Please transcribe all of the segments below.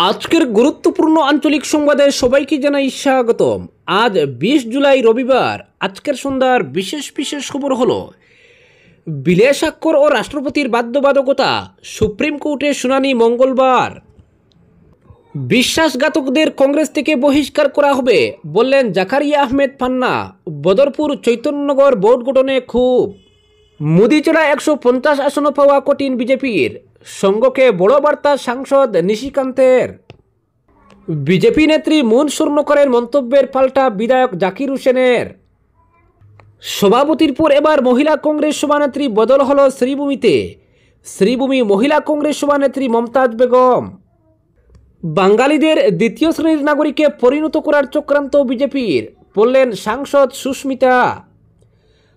আজকের গুরুত্বপূর্ণ আঞ্চলিক সংবাদে সবাইকে জানাই স্বাগতম। আজ 20 জুলাই রবিবার। আজকের সন্ধ্যার বিশেষ বিশেষ খবর হলো বিলে স্বাক্ষর ও রাষ্ট্রপতির বাধ্যবাধকতা, সুপ্রিম কোর্টে শুনানি মঙ্গলবার। বিশ্বাসঘাতকদের কংগ্রেস থেকে বহিষ্কার করা হবে বললেন জাকারিয়া আহমেদ পান্না। বদরপুর চৈতন্যনগর ভোট গঠনে খুব। মুদিচড়া 150 আসন পাওয়া কঠিন বিজেপির, সঙ্গকে বড় বার্তা সাংসদ নিশিকান্তের। বিজেপি নেত্রী মুন স্বর্ণকরের মন্তব্যের পাল্টা বিধায়ক জাকির হোসেনের। সভাপতির পর এবার মহিলা কংগ্রেস সভানেত্রী বদল হল শ্রীভূমিতে। শ্রীভূমি মহিলা কংগ্রেস সভানেত্রী মমতাজ বেগম। বাঙালিদের দ্বিতীয় শ্রেণীর নাগরিকে পরিণত করার চক্রান্ত বিজেপির, বললেন সাংসদ সুস্মিতা।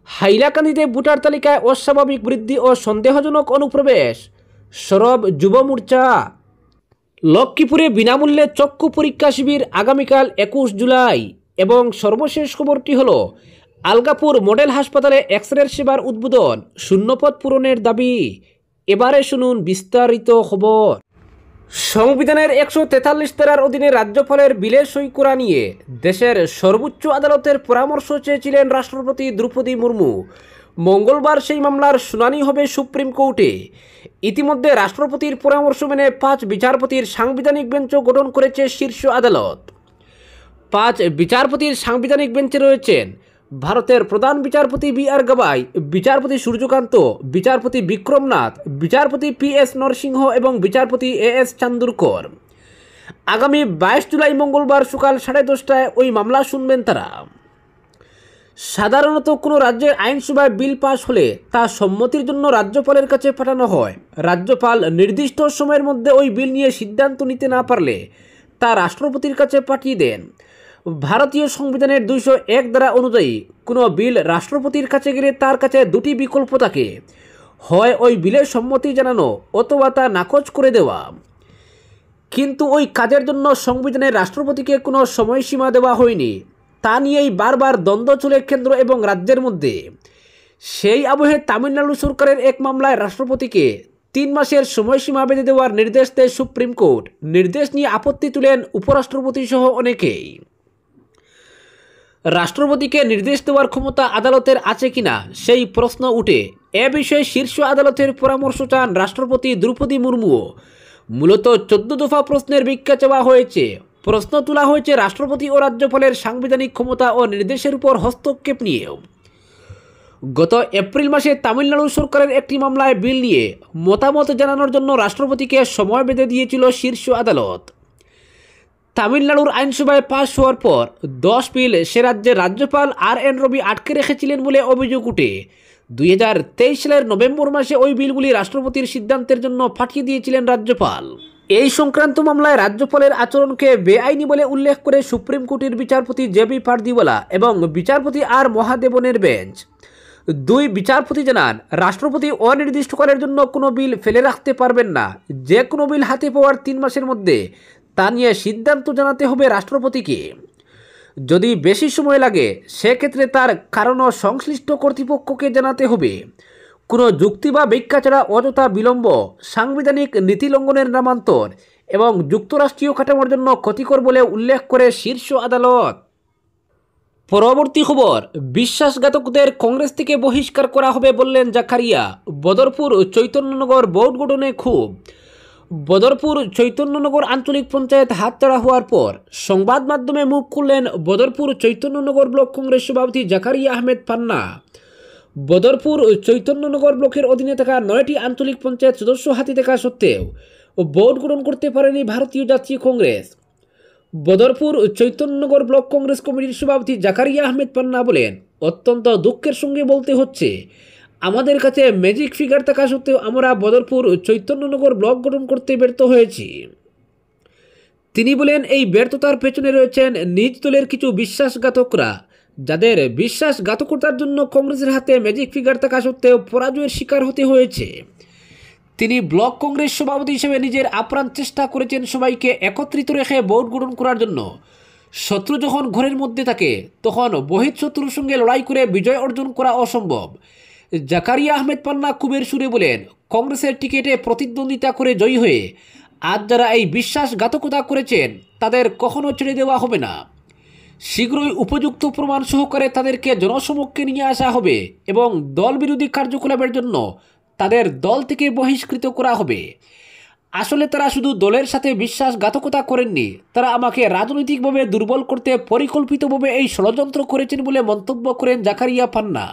হাইলাকান্দিতে ভোটার তালিকায় অস্বাভাবিক বৃদ্ধি ও সন্দেহজনক অনুপ্রবেশ, সরব যুব মোর্চা। লক্ষ্মীপুরে বিনামূল্যে চক্ষু পরীক্ষা শিবির আগামীকাল 21 জুলাই। এবং সর্বশেষ খবরটি হল আলগাপুর মডেল হাসপাতালে এক্স-রের সেবার উদ্বোধন, শূন্যপদ পূরণের দাবি। এবারে শুনুন বিস্তারিত খবর। সংবিধানের 143 ধারার অধীনে রাজ্যপালের বিলে সই করা নিয়ে দেশের সর্বোচ্চ আদালতের পরামর্শ চেয়েছিলেন রাষ্ট্রপতি দ্রৌপদী মুর্মু। মঙ্গলবার সেই মামলার শুনানি হবে সুপ্রিম কোর্টে। ইতিমধ্যে রাষ্ট্রপতির পরামর্শ মেনে 5 বিচারপতির সাংবিধানিক বেঞ্চও গঠন করেছে শীর্ষ আদালত। 5 বিচারপতির সাংবিধানিক বেঞ্চে রয়েছেন ভারতের প্রধান বিচারপতি বি.আর. গাভাই, বিচারপতি সূর্যকান্ত, বিচারপতি বিক্রমনাথ, বিচারপতি পি.এস. নরসিংহ এবং বিচারপতি এ.এস. চান্দুরকর। আগামী 22 জুলাই মঙ্গলবার সকাল 10:30টায় ওই মামলা শুনবেন তারা। সাধারণত কোনো রাজ্যের আইনসভায় বিল পাস হলে তা সম্মতির জন্য রাজ্যপালের কাছে পাঠানো হয়। রাজ্যপাল নির্দিষ্ট সময়ের মধ্যে ওই বিল নিয়ে সিদ্ধান্ত নিতে না পারলে তা রাষ্ট্রপতির কাছে পাঠিয়ে দেন। ভারতীয় সংবিধানের 201 ধারা অনুযায়ী কোনো বিল রাষ্ট্রপতির কাছে গেলে তার কাছে দুটি বিকল্প থাকে, হয় ওই বিলের সম্মতি জানানো অথবা তা নাকচ করে দেওয়া। কিন্তু ওই কাজের জন্য সংবিধানের রাষ্ট্রপতিকে কোনো সময়সীমা দেওয়া হয়নি। তা নিয়েই বারবার দ্বন্দ্ব চলে কেন্দ্র এবং রাজ্যের মধ্যে। সেই আবহে তামিলনাড়ু সরকারের এক মামলায় রাষ্ট্রপতিকে 3 মাসের সময়সীমা বেঁধে দেওয়ার নির্দেশ দেয় সুপ্রিম কোর্ট। নির্দেশ নিয়ে আপত্তি তুলেন উপরাষ্ট্রপতি সহ অনেকেই। রাষ্ট্রপতিকে নির্দেশ দেওয়ার ক্ষমতা আদালতের আছে কিনা সেই প্রশ্ন উঠে। এ বিষয়ে শীর্ষ আদালতের পরামর্শ চান রাষ্ট্রপতি দ্রৌপদী মুর্মুও। মূলত 14 দফা প্রশ্নের ভিক্ষা চাওয়া হয়েছে। প্রশ্ন তোলা হয়েছে রাষ্ট্রপতি ও রাজ্যপালের সাংবিধানিক ক্ষমতা ও নির্দেশের উপর হস্তক্ষেপ নিয়েও। গত এপ্রিল মাসে তামিলনাড়ু সরকারের একটি মামলায় বিল নিয়ে মতামত জানানোর জন্য রাষ্ট্রপতিকে সময় বেঁধে দিয়েছিল শীর্ষ আদালত। তামিলনাড়ুর আইনসভায় পাশ হওয়ার পর 10 বিল সে রাজ্যের রাজ্যপাল আর.এন. রবি আটকে রেখেছিলেন বলে অভিযোগ উঠে। 2023 সালের নভেম্বর মাসে ওই বিলগুলি রাষ্ট্রপতির সিদ্ধান্তের জন্য পাঠিয়ে দিয়েছিলেন রাজ্যপাল। এই সংক্রান্ত মামলায় রাজ্যপালের আচরণকে বেআইনি বলে উল্লেখ করে সুপ্রিম কোর্টের বিচারপতি জে.বি. পারদিওয়ালা এবং বিচারপতি আর মহাদেবনের বেঞ্চ। 2 বিচারপতি জানান, রাষ্ট্রপতি অনির্দিষ্টকালের জন্য কোনো বিল ফেলে রাখতে পারবেন না। যে কোনো বিল হাতে পাওয়ার 3 মাসের মধ্যে তা নিয়ে সিদ্ধান্ত জানাতে হবে রাষ্ট্রপতিকে। যদি বেশি সময় লাগে সেক্ষেত্রে তার কারণও সংশ্লিষ্ট কর্তৃপক্ষকে জানাতে হবে। কোনো যুক্তি বা ব্যাখ্যা ছাড়া অযথা বিলম্ব সাংবিধানিক নীতি লঙ্ঘনের নামান্তর এবং যুক্তরাষ্ট্রীয় কাঠামোর জন্য ক্ষতিকর বলে উল্লেখ করে শীর্ষ আদালত। পরবর্তী খবর, বিশ্বাসঘাতকদের কংগ্রেস থেকে বহিষ্কার করা হবে বললেন জাকারিয়া। বদরপুর চৈতন্যনগর ভোট গঠনে খুব। বদরপুর চৈতন্যনগর আঞ্চলিক পঞ্চায়েত হাতছাড়া হওয়ার পর সংবাদ মাধ্যমে মুখ খুললেন বদরপুর চৈতন্যনগর ব্লক কংগ্রেস সভাপতি জাকারিয়া আহমেদ পান্না। বদরপুর চৈতন্যনগর ব্লকের অধীনে থাকা 9টি আঞ্চলিক পঞ্চায়েত সদস্য হাতে থাকা সত্ত্বেও ভোট গ্রহণ করতে পারেনি ভারতীয় জাতীয় কংগ্রেস। বদরপুর চৈতন্যনগর ব্লক কংগ্রেস কমিটির সভাপতি জাকারিয়া আহমেদ পান্না বলেন, অত্যন্ত দুঃখের সঙ্গে বলতে হচ্ছে, আমাদের কাছে ম্যাজিক ফিগার থাকা সত্ত্বেও আমরা বদরপুর চৈতন্যনগর ব্লক গঠন করতে ব্যর্থ হয়েছি। তিনি বলেন, এই ব্যর্থতার পেছনে রয়েছেন নিজ দলের কিছু বিশ্বাসঘাতকরা, যাদের বিশ্বাসঘাতকতার জন্য কংগ্রেসের হাতে ম্যাজিক ফিগার থাকা সত্ত্বেও পরাজয়ের শিকার হতে হয়েছে। তিনি ব্লক কংগ্রেস সভাপতি হিসেবে নিজের আপ্রাণ চেষ্টা করেছেন সবাইকে একত্রিত রেখে ভোট গঠন করার জন্য। শত্রু যখন ঘরের মধ্যে থাকে তখন বহিঃশত্রুর সঙ্গে লড়াই করে বিজয় অর্জন করা অসম্ভব। জাকারিয়া আহমেদ পান্না কুবের সুরে বলেন, কংগ্রেসের টিকিটে প্রতিদ্বন্দ্বিতা করে জয়ী হয়ে আজ যারা এই বিশ্বাসঘাতকতা করেছেন তাদের কখনো ছেড়ে দেওয়া হবে না। শীঘ্রই উপযুক্ত প্রমাণ সহকারে তাদেরকে জনসমক্ষে নিয়ে আসা হবে এবং দল বিরোধী কার্যকলাপের জন্য তাদের দল থেকে বহিষ্কৃত করা হবে। আসলে তারা শুধু দলের সাথে বিশ্বাসঘাতকতা করেননি, তারা আমাকে রাজনৈতিকভাবে দুর্বল করতে পরিকল্পিতভাবে এই ষড়যন্ত্র করেছেন বলে মন্তব্য করেন জাকারিয়া পান্না।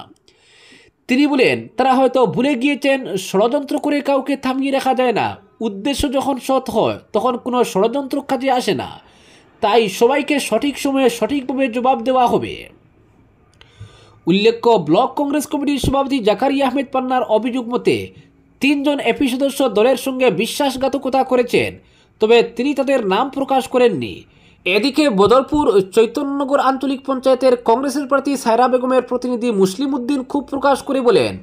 তিনি বলেন, তারা হয়তো ভুলে গিয়েছেন ষড়যন্ত্র করে কাউকে থামিয়ে রাখা যায় না। উদ্দেশ্য যখন সৎ হয় তখন কোনো ষড়যন্ত্র কাজে আসে না। তাই সবাইকে সঠিক সময়ে সঠিকভাবে জবাব দেওয়া হবে। উল্লেখ্য, ব্লক কংগ্রেস কমিটির সভাপতি জাকারিয়া আহমেদ পান্নার অভিযোগ মতে 3 জন এপি সদস্য দলের সঙ্গে বিশ্বাসঘাতকতা করেছেন, তবে তিনি তাদের নাম প্রকাশ করেননি। এদিকে বদরপুর চৈতন্যনগর আঞ্চলিক পঞ্চায়েতের কংগ্রেসের প্রার্থী সায়রা বেগমের প্রতিনিধি মুসলিম উদ্দিন ক্ষোভ প্রকাশ করে বলেন,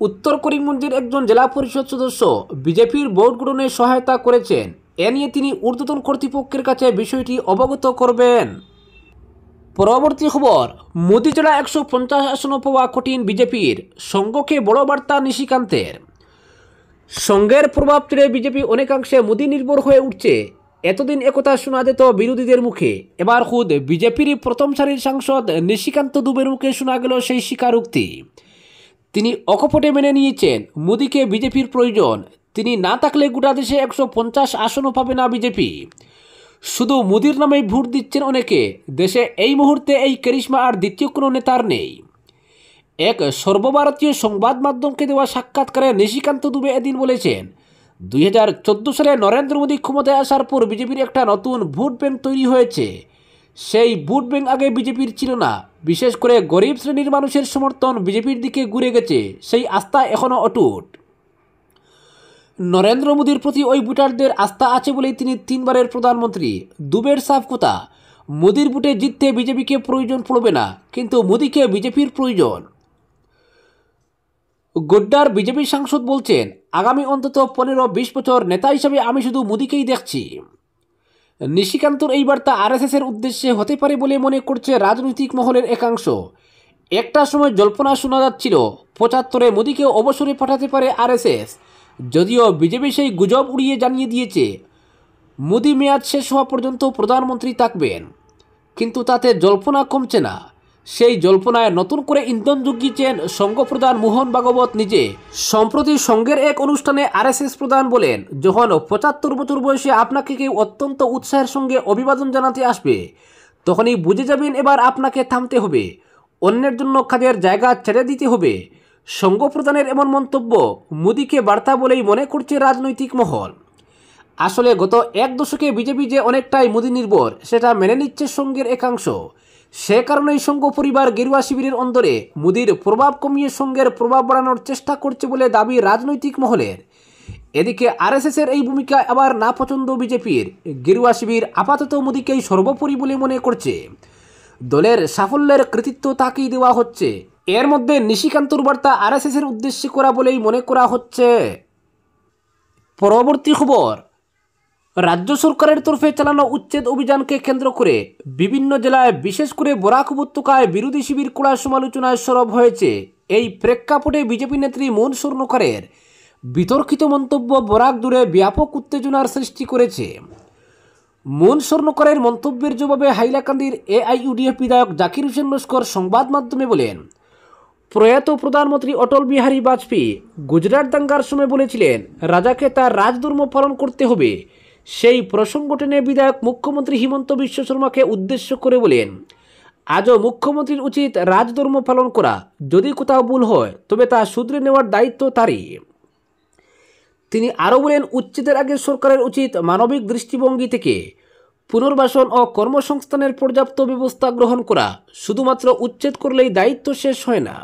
উত্তর করিমগঞ্জের একজন জেলা পরিষদ সদস্য বিজেপির ভোট গ্রহণে সহায়তা করেছেন। এ নিয়ে তিনি ঊর্ধ্বতন কর্তৃপক্ষের কাছে বিষয়টি অবগত করবেন। পরবর্তী খবর, মোদি জেলা 150 আসন পাওয়া কঠিন বিজেপির, সঙ্গকে বড় বার্তা নিশিকান্তের। সঙ্গের প্রভাব ছেড়ে বিজেপি অনেকাংশে মোদি নির্ভর হয়ে উঠছে। এতদিন একথা শোনা যেত বিরোধীদের মুখে, এবার খুদ বিজেপির প্রথম সারির সাংসদ নিশিকান্ত দুবের মুখে শোনা গেল সেই স্বীকারোক্তি। তিনি অকপটে মেনে নিয়েছেন মোদিকে বিজেপির প্রয়োজন। তিনি না থাকলে গোটা দেশে 150 আসনও পাবে না বিজেপি। শুধু মোদির নামেই ভোট দিচ্ছেন অনেকে। দেশে এই মুহূর্তে এই ক্যারিশমা আর দ্বিতীয় কোনো নেতার নেই। এক সর্বভারতীয় সংবাদ মাধ্যমকে দেওয়া সাক্ষাৎকারে নিশিকান্ত দুবে এদিন বলেছেন, 2014 সালে নরেন্দ্র মোদী ক্ষমতায় আসার পর বিজেপির একটা নতুন ভোট ব্যাংক তৈরি হয়েছে। সেই ভোট ব্যাংক আগে বিজেপির ছিল না। বিশেষ করে গরিব শ্রেণীর মানুষের সমর্থন বিজেপির দিকে ঘুরে গেছে। সেই আস্থা এখনও অটুট। নরেন্দ্র মোদীর প্রতি ওই ভোটারদের আস্থা আছে বলেই তিনি 3 বারের প্রধানমন্ত্রী। দুবের সাফ কথা, মোদীর ভোটে জিততে বিজেপিকে প্রয়োজন পড়বে না, কিন্তু মোদীকে বিজেপির প্রয়োজন। গোড্ডার বিজেপি সাংসদ বলছেন, আগামী অন্তত 15-20 বছর নেতা হিসাবে আমি শুধু মোদীকেই দেখছি। নিশিকান্তর এই বার্তা আরএসএসের উদ্দেশ্যে হতে পারে বলে মনে করছে রাজনৈতিক মহলের একাংশ। একটা সময় জল্পনা শোনা যাচ্ছিল 75-এ মোদীকে অবসরে পাঠাতে পারে আরএসএস, যদিও বিজেপি সেই গুজব উড়িয়ে জানিয়ে দিয়েছে মোদী মেয়াদ শেষ হওয়া পর্যন্ত প্রধানমন্ত্রী থাকবেন। কিন্তু তাতে জল্পনা কমছে না। সেই জল্পনায় নতুন করে ইন্ধন জুগিয়েছেন সংঘ প্রধান মোহন ভাগবত নিজে। সম্প্রতি সংঘের এক অনুষ্ঠানে আরএসএস প্রধান বলেন, যখন 75 বছর বয়সে আপনাকে কেউ অত্যন্ত উৎসাহের সঙ্গে অভিবাদন জানাতে আসবে, তখনই বুঝে যাবেন এবার আপনাকে থামতে হবে, অন্যের জন্য কাজের জায়গা ছেড়ে দিতে হবে। সংঘ প্রধানের এমন মন্তব্য মোদীকে বার্তা বলেই মনে করছে রাজনৈতিক মহল। আসলে গত 1 দশকে বিজেপি যে অনেকটাই মোদী নির্ভর, সেটা মেনে নিচ্ছে সংঘের একাংশ। সে কারণেই সংঘ পরিবার গেরুয়া শিবিরের অন্দরে মোদীর প্রভাব কমিয়ে সংঘের প্রভাব বাড়ানোর চেষ্টা করছে বলে দাবি রাজনৈতিক মহলের। এদিকে আরএসএসের এই ভূমিকা আবার না পছন্দ বিজেপির। গেরুয়া শিবির আপাতত মোদীকেই সর্বোপরি বলে মনে করছে। দলের সাফল্যের কৃতিত্ব তাকেই দেওয়া হচ্ছে। এর মধ্যে নিশিকান্তর বার্তা আরএসএসের উদ্দেশ্যে করা বলেই মনে করা হচ্ছে। পরবর্তী খবর, রাজ্য সরকারের তরফে চালানো উচ্ছেদ অভিযানকে কেন্দ্র করে বিভিন্ন জেলায় বিশেষ করে বরাক উপত্যকায় বিরোধী শিবির কড়া সমালোচনায় সরব হয়েছে। এই প্রেক্ষাপটে বিজেপি নেত্রী মন স্বর্ণকারের বিতর্কিত মন্তব্য বরাক জুড়ে ব্যাপক উত্তেজনার সৃষ্টি করেছে। মন স্বর্ণকারের মন্তব্যের জবাবে হাইলাকান্দির এআইইউডিএফ বিধায়ক জাকির হোসেন লস্কর সংবাদ মাধ্যমে বলেন, প্রয়াত প্রধানমন্ত্রী অটল বিহারী বাজপেয়ী গুজরাট দাঙ্গার সময় বলেছিলেন রাজাকে তার রাজধর্ম পালন করতে হবে। সেই প্রসঙ্গ টেনে বিধায়ক মুখ্যমন্ত্রী হিমন্ত বিশ্ব শর্মাকে উদ্দেশ্য করে বলেন, আজও মুখ্যমন্ত্রীর উচিত রাজধর্ম পালন করা। যদি কোথাও ভুল হয় তবে তা শুধরে নেওয়ার দায়িত্ব তারই। তিনি আরও বলেন, উচ্ছেদের আগে সরকারের উচিত মানবিক দৃষ্টিভঙ্গি থেকে পুনর্বাসন ও কর্মসংস্থানের পর্যাপ্ত ব্যবস্থা গ্রহণ করা। শুধুমাত্র উচ্ছেদ করলেই দায়িত্ব শেষ হয় না।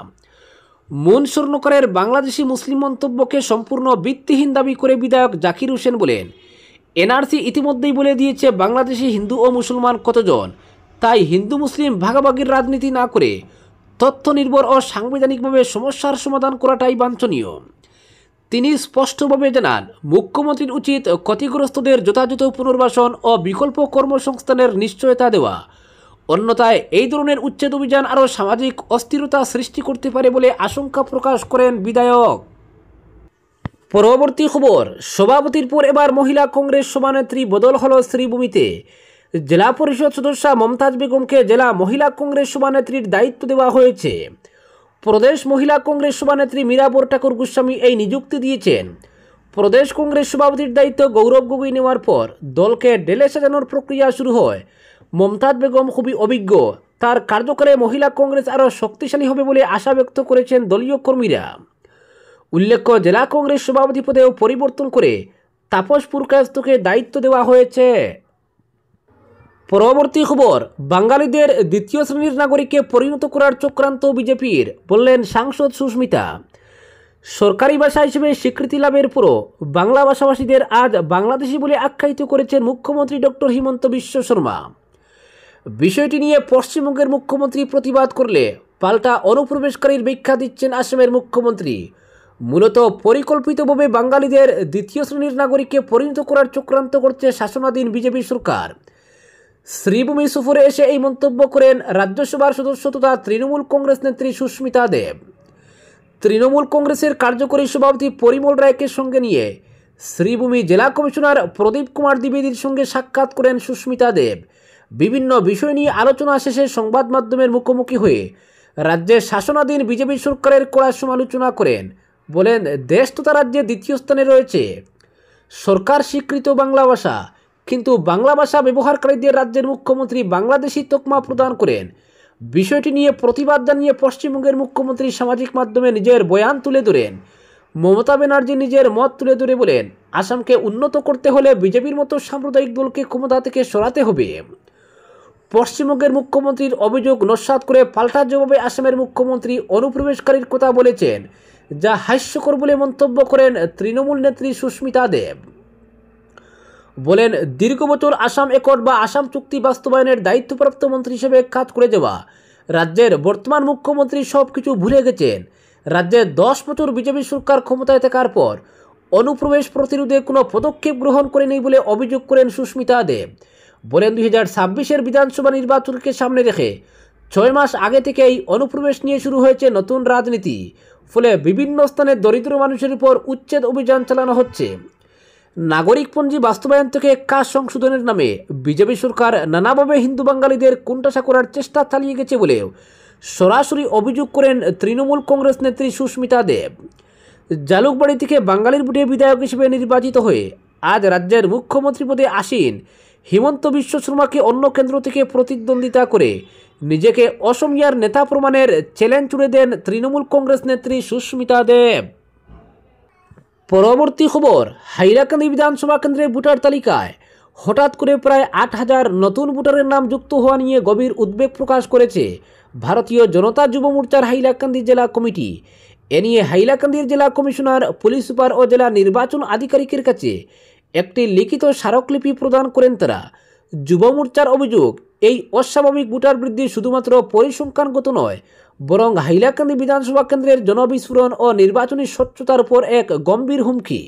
মন স্বর্ণকারের বাংলাদেশি মুসলিম মন্তব্যকে সম্পূর্ণ ভিত্তিহীন দাবি করে বিধায়ক জাকির হোসেন বলেন, এনআরসি ইতিমধ্যেই বলে দিয়েছে বাংলাদেশি হিন্দু ও মুসলমান কতজন। তাই হিন্দু মুসলিম ভাগাভাগির রাজনীতি না করে তথ্য নির্ভর ও সাংবিধানিকভাবে সমস্যার সমাধান করাটাই বাঞ্ছনীয়। তিনি স্পষ্টভাবে জানান, মুখ্যমন্ত্রীর উচিত ক্ষতিগ্রস্তদের যথাযথ পুনর্বাসন ও বিকল্প কর্মসংস্থানের নিশ্চয়তা দেওয়া। অন্যথায় এই ধরনের উচ্ছেদ অভিযান আরও সামাজিক অস্থিরতা সৃষ্টি করতে পারে বলে আশঙ্কা প্রকাশ করেন বিধায়ক। পরবর্তী খবর, সভাপতির পর এবার মহিলা কংগ্রেস সভানেত্রী বদল হল শ্রীভূমিতে। জেলা পরিষদ সদস্যা মমতাজ বেগমকে জেলা মহিলা কংগ্রেস সভানেত্রীর দায়িত্ব দেওয়া হয়েছে। প্রদেশ মহিলা কংগ্রেস সভানেত্রী মীরাবর ঠাকুর গোস্বামী এই নিযুক্তি দিয়েছেন। প্রদেশ কংগ্রেস সভাপতির দায়িত্ব গৌরব গগৈ নেওয়ার পর দলকে ঢেলে সাজানোর প্রক্রিয়া শুরু হয়। মমতাজ বেগম খুবই অভিজ্ঞ, তার কার্যকালে মহিলা কংগ্রেস আরও শক্তিশালী হবে বলে আশা ব্যক্ত করেছেন দলীয় কর্মীরা। উল্লেখ্য, জেলা কংগ্রেস সভাপতি পদেও পরিবর্তন করে তাপস পুরকায়স্থকে দায়িত্ব দেওয়া হয়েছে। পরবর্তী খবর, বাঙালিদের দ্বিতীয় শ্রেণীর নাগরিকে পরিণত করার চক্রান্ত বিজেপির, বললেন সাংসদ সুস্মিতা। সরকারি ভাষা হিসেবে স্বীকৃতি লাভের পরও বাংলা ভাষাভাষীদের আজ বাংলাদেশি বলে আখ্যায়িত করেছেন মুখ্যমন্ত্রী ডক্টর হিমন্ত বিশ্ব শর্মা। বিষয়টি নিয়ে পশ্চিমবঙ্গের মুখ্যমন্ত্রী প্রতিবাদ করলে পাল্টা অনুপ্রবেশকারীর ব্যাখ্যা দিচ্ছেন আসামের মুখ্যমন্ত্রী। মূলত পরিকল্পিতভাবে বাঙালিদের দ্বিতীয় শ্রেণীর নাগরিককে পরিণত করার চক্রান্ত করছে শাসনাধীন বিজেপি সরকার। শ্রীভূমি সফরে এসে এই মন্তব্য করেন রাজ্যসভার সদস্য তথা তৃণমূল কংগ্রেস নেত্রী সুস্মিতা দেব। তৃণমূল কংগ্রেসের কার্যকরী সভাপতি পরিমল রায়কে সঙ্গে নিয়ে শ্রীভূমি জেলা কমিশনার প্রদীপ কুমার দ্বিবেদীর সঙ্গে সাক্ষাৎ করেন সুস্মিতা দেব। বিভিন্ন বিষয় নিয়ে আলোচনা শেষে সংবাদ মাধ্যমের মুখোমুখি হয়ে রাজ্যের শাসনাধীন বিজেপি সরকারের কড়া সমালোচনা করেন। বলেন, দেশ তথা রাজ্যে দ্বিতীয় স্থানে রয়েছে সরকার স্বীকৃত বাংলা ভাষা, কিন্তু বাংলা ভাষা ব্যবহারকারীদের রাজ্যের মুখ্যমন্ত্রী বাংলাদেশি তকমা প্রদান করেন। বিষয়টি নিয়ে প্রতিবাদ জানিয়ে পশ্চিমবঙ্গের মুখ্যমন্ত্রী সামাজিক মাধ্যমে নিজের বয়ান তুলে ধরেন। মমতা ব্যানার্জি নিজের মত তুলে ধরে বলেন, আসামকে উন্নত করতে হলে বিজেপির মতো সাম্প্রদায়িক দলকে ক্ষমতা থেকে সরাতে হবে। পশ্চিমবঙ্গের মুখ্যমন্ত্রীর অভিযোগ নস্যাৎ করে পাল্টা জবাবে আসামের মুখ্যমন্ত্রী অনুপ্রবেশকারীর কথা বলেছেন, যা হাস্যকর বলে মন্তব্য করেন তৃণমূল নেত্রী সুস্মিতা দেব। বলেন, দীর্ঘ বছর আসাম অ্যাকর্ড বা আসাম চুক্তি বাস্তবায়নের দায়িত্বপ্রাপ্ত মন্ত্রী হিসেবে কাজ করে যাওয়া রাজ্যের বর্তমান মুখ্যমন্ত্রী সব কিছু ভুলে গেছেন। রাজ্যে 10 বছর বিজেপি সরকার ক্ষমতায় থাকার পর অনুপ্রবেশ প্রতিরোধে কোনো পদক্ষেপ গ্রহণ করেনি বলে অভিযোগ করেন সুস্মিতা দেব। বলেন, 2026-এর বিধানসভা নির্বাচনকে সামনে রেখে 6 মাস আগে থেকেই অনুপ্রবেশ নিয়ে শুরু হয়েছে নতুন রাজনীতি। ফলে বিভিন্ন স্থানে দরিদ্র মানুষের উপর উচ্ছেদ অভিযান চালানো হচ্ছে। নাগরিকপঞ্জি বাস্তবায়ন থেকে কাজ সংশোধনের নামে বিজেপি সরকার নানাভাবে হিন্দু বাঙালিদের কোণঠাসা করার চেষ্টা চালিয়ে গেছে বলেও সরাসরি অভিযোগ করেন তৃণমূল কংগ্রেস নেত্রী সুস্মিতা দেব। জালুকবাড়ি থেকে বাঙালির ভোটে বিধায়ক হিসেবে নির্বাচিত হয়ে আজ রাজ্যের মুখ্যমন্ত্রী পদে আসীন হিমন্ত বিশ্ব শর্মাকে অন্য কেন্দ্র থেকে প্রতিদ্বন্দ্বিতা করে নিজেকে অসমিয়ার নেতা প্রমাণের চ্যালেঞ্জ ছুড়ে দেন তৃণমূল কংগ্রেস নেত্রী সুস্মিতা দেব। পরবর্তী খবর, হাইলাকান্দি বিধানসভা কেন্দ্রের ভোটার তালিকায় হঠাৎ করে প্রায় 8,000 নতুন ভোটারের নাম যুক্ত হওয়া নিয়ে গভীর উদ্বেগ প্রকাশ করেছে ভারতীয় জনতা যুব মোর্চার হাইলাকান্দি জেলা কমিটি। এ নিয়ে হাইলাকান্দির জেলা কমিশনার, পুলিশ সুপার ও জেলা নির্বাচন আধিকারিকের কাছে একটি লিখিত স্মারকলিপি প্রদান করেন তারা। যুব মোর্চার অভিযোগ, এই অস্বাভাবিক ভোটার বৃদ্ধি শুধুমাত্র পরিসংখ্যানগত নয়, বরং হাইলাকান্দি বিধানসভা কেন্দ্রের জনবিস্ফোরণ ও নির্বাচনী স্বচ্ছতার উপর এক গম্ভীর হুমকি।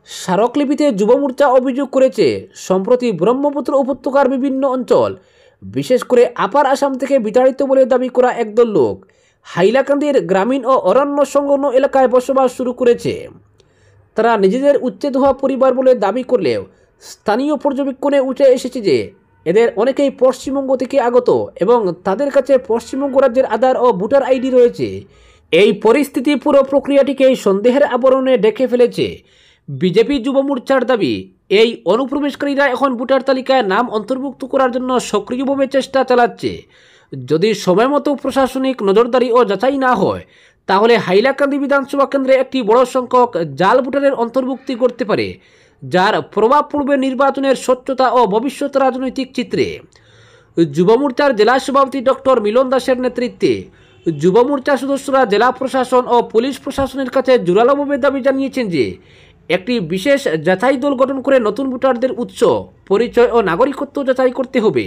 স্মারকলিপিতে যুব মোর্চা অভিযোগ করেছে, সম্প্রতি ব্রহ্মপুত্র উপত্যকার বিভিন্ন অঞ্চল, বিশেষ করে আপার আসাম থেকে বিতাড়িত বলে দাবি করা একদল লোক হাইলাকান্দির গ্রামীণ ও অরণ্য সংলগ্ন এলাকায় বসবাস শুরু করেছে। তারা নিজেদের উচ্ছেদ হওয়া পরিবার বলে দাবি করলেও স্থানীয় পর্যবেক্ষণে উঠে এসেছে যে এদের অনেকেই পশ্চিমবঙ্গ থেকে আগত এবং তাদের কাছে পশ্চিমবঙ্গ রাজ্যের আধার ও ভোটার আইডি রয়েছে। এই পরিস্থিতি পুরো প্রক্রিয়াটিকেই সন্দেহের আবরণে ঢেকে ফেলেছে। বিজেপি যুব মোর্চার দাবি, এই অনুপ্রবেশকারীরা এখন ভোটার তালিকায় নাম অন্তর্ভুক্ত করার জন্য সক্রিয়ভাবে চেষ্টা চালাচ্ছে। যদি সময়মতো প্রশাসনিক নজরদারি ও যাচাই না হয়, তাহলে হাইলাকান্দি বিধানসভা কেন্দ্রে একটি বড় সংখ্যক জাল ভোটারের অন্তর্ভুক্তি করতে পারে, যার প্রভাব পড়বে নির্বাচনের স্বচ্ছতা ও ভবিষ্যৎ রাজনৈতিক চিত্রে। যুব মোর্চার জেলা সভাপতি ডক্টর মিলন দাসের নেতৃত্বে যুব মোর্চার সদস্যরা জেলা প্রশাসন ও পুলিশ প্রশাসনের কাছে জোরালোভাবে দাবি জানিয়েছেন যে একটি বিশেষ যাচাই দল গঠন করে নতুন ভোটারদের উৎস, পরিচয় ও নাগরিকত্ব যাচাই করতে হবে।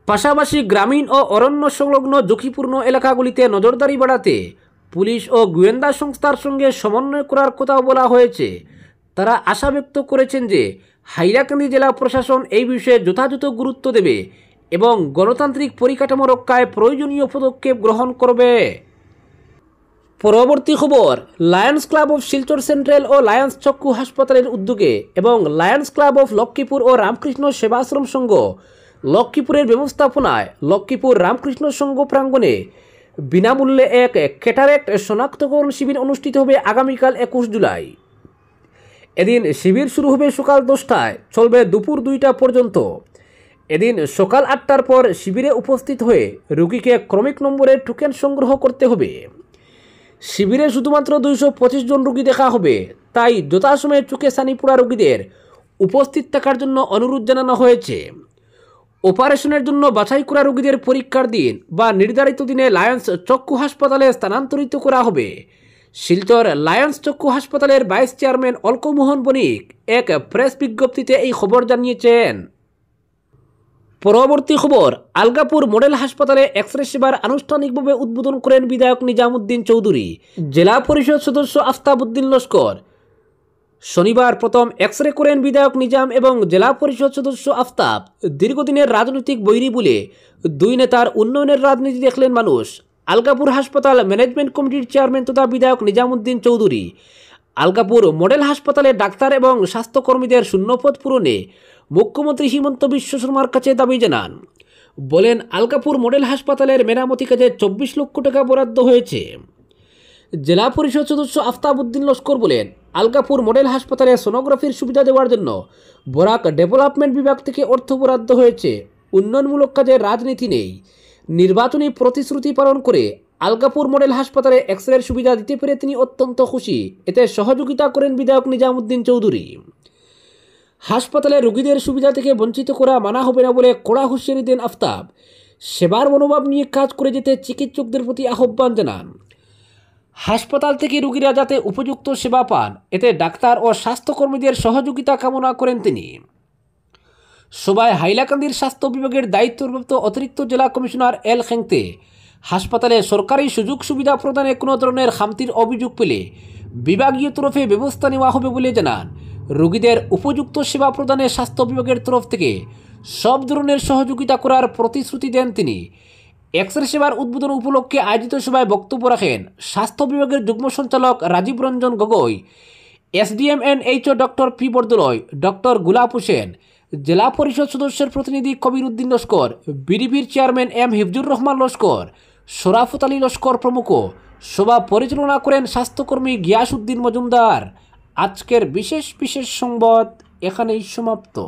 পাশাপাশি গ্রামীণ ও অরণ্য সংলগ্ন ঝুঁকিপূর্ণ এলাকাগুলিতে নজরদারি বাড়াতে পুলিশ ও গোয়েন্দা সংস্থার সঙ্গে সমন্বয় করার কথাও বলা হয়েছে। তারা আশা ব্যক্ত করেছেন যে হাইলাকান্দি জেলা প্রশাসন এই বিষয়ে যথাযথ গুরুত্ব দেবে এবং গণতান্ত্রিক পরিকাঠামো রক্ষায় প্রয়োজনীয় পদক্ষেপ গ্রহণ করবে। পরবর্তী খবর, Lions club of Silchar central ও লায়ন্স চক্ষু হাসপাতালের উদ্যোগে এবং লায়ন্স ক্লাব অফ লক্ষ্মীপুর ও রামকৃষ্ণ সেবাশ্রম সংঘ লক্ষ্মীপুরের ব্যবস্থাপনায় লক্ষ্মীপুর রামকৃষ্ণ সংঘ প্রাঙ্গণে বিনামূল্যে এক ক্যাটারেক্ট শনাক্তকরণ শিবির অনুষ্ঠিত হবে আগামীকাল 21 জুলাই। এদিন শিবির শুরু হবে সকাল 10টায়, চলবে দুপুর 2টা পর্যন্ত। এদিন সকাল 8টার পর শিবিরে উপস্থিত হয়ে রোগীকে ক্রমিক নম্বরের টোকেন সংগ্রহ করতে হবে। শিবিরে শুধুমাত্র 225 জন রোগী দেখা হবে, তাই যথাসময়ে চোখে ছানি পড়া রোগীদের উপস্থিত থাকার জন্য অনুরোধ জানানো হয়েছে। অপারেশনের জন্য বাছাই করা রোগীদের পরীক্ষার দিন বা নির্ধারিত দিনে লায়ন্স চক্ষু হাসপাতালে স্থানান্তরিত করা হবে। শিলচর লায়ন্স চক্ষু হাসপাতালের ভাইস চেয়ারম্যান অলকমোহন বণিক এক প্রেস বিজ্ঞপ্তিতে এই খবর জানিয়েছেন। পরবর্তী খবর, আলগাপুর মডেল হাসপাতালে এক্স-রে সেবার আনুষ্ঠানিকভাবে উদ্বোধন করেন বিধায়ক নিজামুদ্দিন চৌধুরী। জেলা পরিষদ সদস্য আফতাবউদ্দিন লস্কর শনিবার প্রথম এক্স-রে করেন বিধায়ক নিজাম এবং জেলা পরিষদ সদস্য আফতাব। দীর্ঘদিনের রাজনৈতিক বৈরী বলে দুই নেতার উন্নয়নের রাজনীতি দেখলেন মানুষ। আলগাপুর হাসপাতাল ম্যানেজমেন্ট কমিটির চেয়ারম্যান তথা বিধায়ক নিজামুদ্দিন চৌধুরী আলগাপুর মডেল হাসপাতালে ডাক্তার এবং স্বাস্থ্যকর্মীদের শূন্যপদ পূরণে মুখ্যমন্ত্রী হিমন্ত বিশ্ব শর্মার কাছে দাবি জানান। বলেন, আলগাপুর মডেল হাসপাতালের মেরামতি কাজে 24 লক্ষ টাকা বরাদ্দ হয়েছে। জেলা পরিষদ সদস্য আফতাবউদ্দিন লস্কর বলেন, আলগাপুর মডেল হাসপাতালে সোনোগ্রাফির সুবিধা দেওয়ার জন্য বরাক ডেভেলপমেন্ট বিভাগ থেকে অর্থ বরাদ্দ হয়েছে। উন্নয়নমূলক কাজে রাজনীতি নেই। নির্বাচনী প্রতিশ্রুতি পালন করে আলগাপুর মডেল হাসপাতালে এক্স-রের সুবিধা দিতে পেরে তিনি অত্যন্ত খুশি। এতে সহযোগিতা করেন বিধায়ক নিজামুদ্দিন চৌধুরী। হাসপাতালে রোগীদের সুবিধা থেকে বঞ্চিত করা মানা হবে না বলে কড়া হুঁশিয়ারি দেন আফতাব। সেবার মনোভাব নিয়ে কাজ করে যেতে চিকিৎসকদের প্রতি আহ্বান জানান। হাসপাতাল থেকে রোগীরা যাতে উপযুক্ত সেবা পান, এতে ডাক্তার ও স্বাস্থ্যকর্মীদের সহযোগিতা কামনা করেন তিনি। সভায় হাইলাকান্দির স্বাস্থ্য বিভাগের দায়িত্বপ্রাপ্ত অতিরিক্ত জেলা কমিশনার এল খেংতে হাসপাতালে সরকারি সুযোগ সুবিধা প্রদানে কোনো ধরনের খামতির অভিযোগ পেলে বিভাগীয় তরফে ব্যবস্থা নেওয়া হবে বলে জানান। রোগীদের উপযুক্ত সেবা প্রদানে স্বাস্থ্য বিভাগের তরফ থেকে সব ধরনের সহযোগিতা করার প্রতিশ্রুতি দেন তিনি। এক্স-রে সেবার উদ্বোধন উপলক্ষে আয়োজিত সভায় বক্তব্য রাখেন স্বাস্থ্য বিভাগের যুগ্ম সঞ্চালক Rajiv Ranjan Gogoi, SDM and HO doctor P Bordoloi, doctor Gulab Hossain, Zila Parishad সদস্যের প্রতিনিধি কবির উদ্দিন লস্কর, বিডিবির চেয়ারম্যান এম হিফজুর রহমান লস্কর, শরাফত আলী লস্কর প্রমুখ। সভা পরিচালনা করেন স্বাস্থ্যকর্মী গিয়াস উদ্দিন মজুমদার। আজকের বিশেষ সংবাদ এখানেই সমাপ্ত।